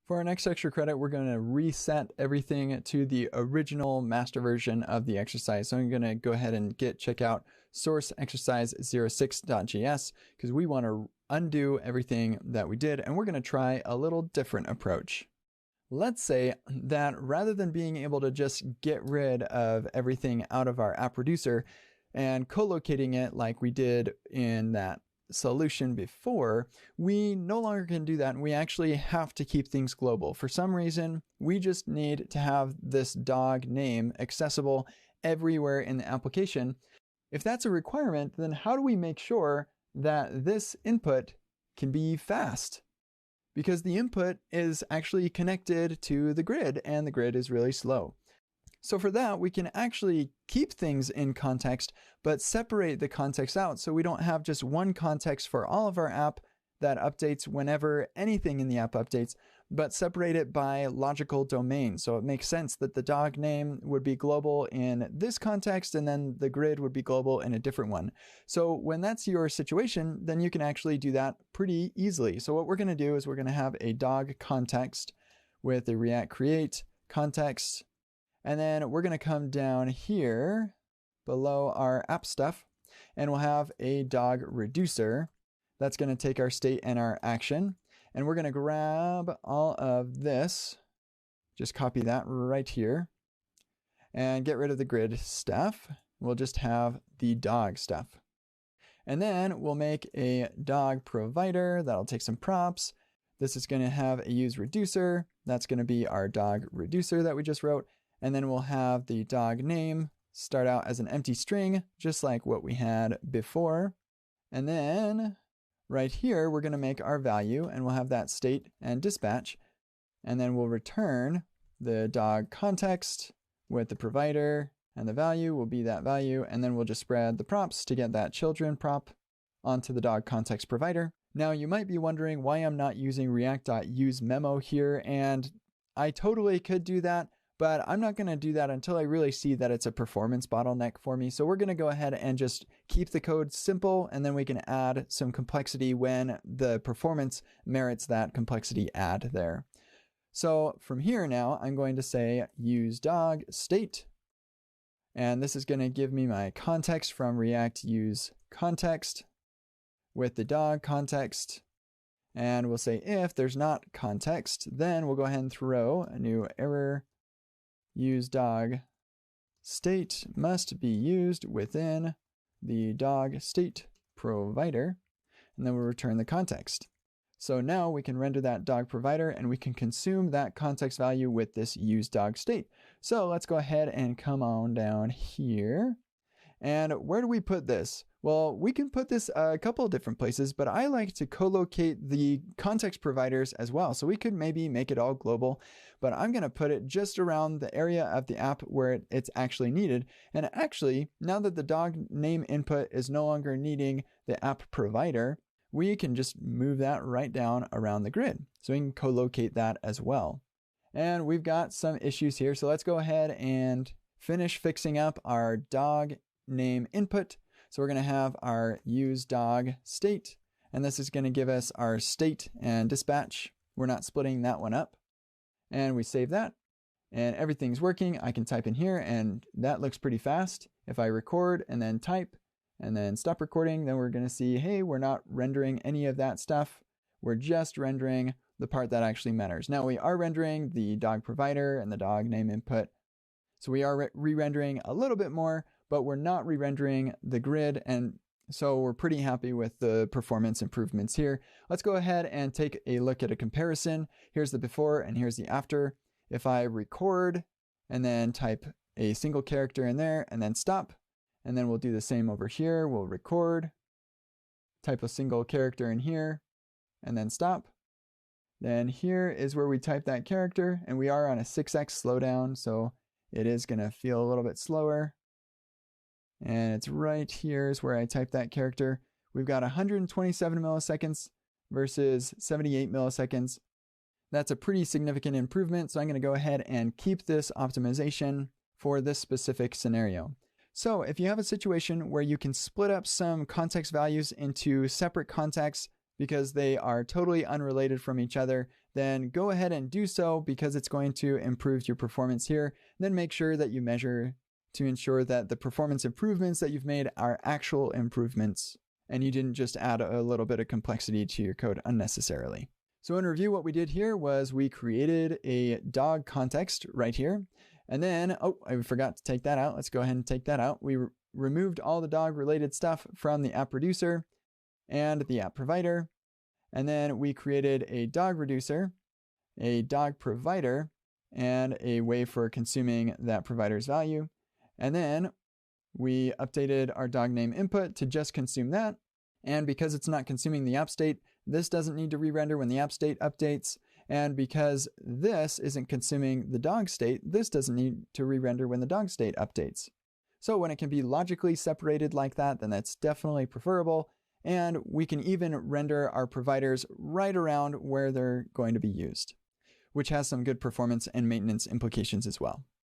For our next extra credit, we're going to reset everything to the original master version of the exercise. So I'm going to go ahead and check out source exercise 06.js because we want to undo everything that we did, and we're going to try a little different approach. Let's say that rather than being able to just get rid of everything out of our app reducer and co-locating it like we did in that solution before, we no longer can do that, and we actually have to keep things global. For some reason, we just need to have this dog name accessible everywhere in the application. If that's a requirement, then how do we make sure that this input can be fast? Because the input is actually connected to the grid, and the grid is really slow. So for that, we can actually keep things in context, but separate the context out so we don't have just one context for all of our app that updates whenever anything in the app updates, but separate it by logical domain. So it makes sense that the dog name would be global in this context, and then the grid would be global in a different one. So when that's your situation, then you can actually do that pretty easily. So what we're going to do is we're going to have a dog context with a React create context. And then we're going to come down here below our app stuff, and we'll have a dog reducer that's going to take our state and our action. And we're going to grab all of this, just copy that right here, and get rid of the grid stuff. We'll just have the dog stuff. And then we'll make a dog provider that'll take some props. This is going to have a use reducer. That's going to be our dog reducer that we just wrote. And then we'll have the dog name start out as an empty string, just like what we had before. And then right here, we're going to make our value, and we'll have that state and dispatch. And then we'll return the dog context with the provider, and the value will be that value. And then we'll just spread the props to get that children prop onto the dog context provider. Now, you might be wondering why I'm not using react.useMemo here, and I totally could do that, but I'm not going to do that until I really see that it's a performance bottleneck for me. So we're going to go ahead and just keep the code simple, and then we can add some complexity when the performance merits that complexity add there. So from here now, I'm going to say use dog state, and this is going to give me my context from React use context with the dog context. And we'll say if there's not context, then we'll go ahead and throw a new error. Use dog state must be used within the dog state provider, and then we'll return the context. So now we can render that dog provider, and we can consume that context value with this use dog state. So let's go ahead and come on down here. And where do we put this? Well, we can put this a couple of different places, but I like to co-locate the context providers as well. So we could maybe make it all global, but I'm going to put it just around the area of the app where it's actually needed. And actually, now that the dog name input is no longer needing the app provider, we can just move that right down around the grid. So we can co-locate that as well. And we've got some issues here. So let's go ahead and finish fixing up our dog name input. So we're going to have our use dog state, and this is going to give us our state and dispatch. We're not splitting that one up. And we save that, and everything's working. I can type in here, and that looks pretty fast. If I record and then type and then stop recording, then we're going to see, hey, we're not rendering any of that stuff. We're just rendering the part that actually matters. Now we are rendering the dog provider and the dog name input. So we are re-rendering a little bit more, but we're not re-rendering the grid, and so we're pretty happy with the performance improvements here. Let's go ahead and take a look at a comparison. Here's the before and here's the after. If I record and then type a single character in there and then stop, and then we'll do the same over here. We'll record, type a single character in here, and then stop. Then here is where we type that character, and we are on a 6x slowdown, so it is going to feel a little bit slower. And it's right here is where I type that character. We've got 127 milliseconds versus 78 milliseconds. That's a pretty significant improvement, so I'm going to go ahead and keep this optimization for this specific scenario. So if you have a situation where you can split up some context values into separate contexts because they are totally unrelated from each other, then go ahead and do so because it's going to improve your performance here. Then make sure that you measure to ensure that the performance improvements that you've made are actual improvements and you didn't just add a little bit of complexity to your code unnecessarily. So in review, what we did here was we created a dog context right here. And then, oh, I forgot to take that out. Let's go ahead and take that out. We removed all the dog related stuff from the app reducer and the app provider. And then we created a dog reducer, a dog provider, and a way for consuming that provider's value. And then we updated our dog name input to just consume that. And because it's not consuming the app state, this doesn't need to re-render when the app state updates. And because this isn't consuming the dog state, this doesn't need to re-render when the dog state updates. So when it can be logically separated like that, then that's definitely preferable. And we can even render our providers right around where they're going to be used, which has some good performance and maintenance implications as well.